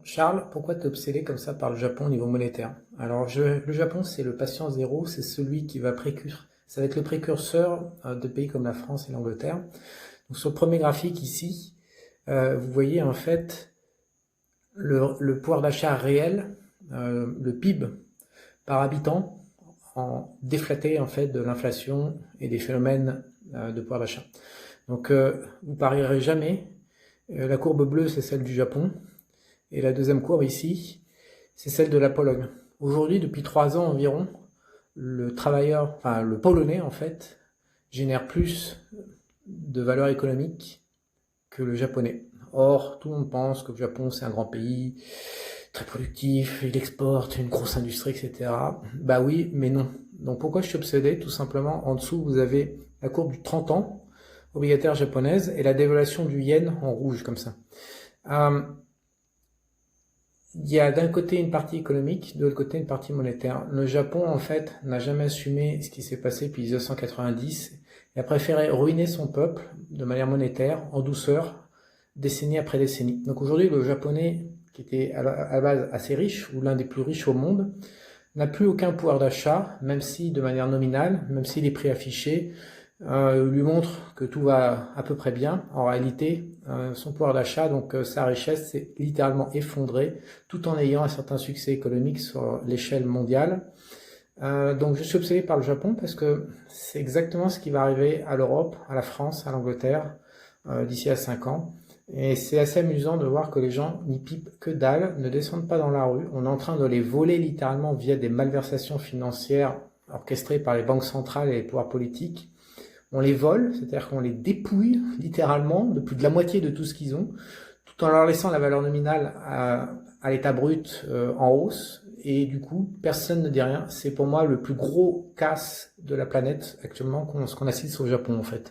Charles, pourquoi t'es obsédé comme ça par le Japon au niveau monétaire? Alors, le Japon, c'est le patient zéro, c'est celui qui va ça va être le précurseur de pays comme la France et l'Angleterre. Donc, sur le premier graphique ici, vous voyez en fait le pouvoir d'achat réel, le PIB par habitant, en déflaté en fait de l'inflation et des phénomènes de pouvoir d'achat. Donc, vous parierez jamais. La courbe bleue, c'est celle du Japon. Et la deuxième courbe ici, c'est celle de la Pologne. Aujourd'hui, depuis 3 ans environ, le Polonais en fait, génère plus de valeur économique que le Japonais. Or, tout le monde pense que le Japon c'est un grand pays, très productif, il exporte, une grosse industrie, etc. Bah oui, mais non. Donc pourquoi je suis obsédé? Tout simplement, en dessous, vous avez la courbe du 30 ans obligataire japonaise et la dévaluation du yen en rouge, comme ça. Il y a d'un côté une partie économique, de l'autre côté une partie monétaire. Le Japon, en fait, n'a jamais assumé ce qui s'est passé depuis 1990 et a préféré ruiner son peuple de manière monétaire, en douceur, décennie après décennie. Donc aujourd'hui, le Japonais, qui était à la base assez riche, ou l'un des plus riches au monde, n'a plus aucun pouvoir d'achat, même si de manière nominale, même si les prix affichés lui montre que tout va à peu près bien. En réalité, son pouvoir d'achat, donc sa richesse, s'est littéralement effondrée, tout en ayant un certain succès économique sur l'échelle mondiale. Donc je suis obsédé par le Japon parce que c'est exactement ce qui va arriver à l'Europe, à la France, à l'Angleterre d'ici à 5 ans. Et c'est assez amusant de voir que les gens n'y pipent que dalle, ne descendent pas dans la rue. On est en train de les voler littéralement via des malversations financières orchestrées par les banques centrales et les pouvoirs politiques. On les vole, c'est-à-dire qu'on les dépouille littéralement de plus de la moitié de tout ce qu'ils ont, tout en leur laissant la valeur nominale à l'état brut en hausse. Et du coup, personne ne dit rien. C'est pour moi le plus gros casse de la planète actuellement, ce qu'on assiste au Japon en fait.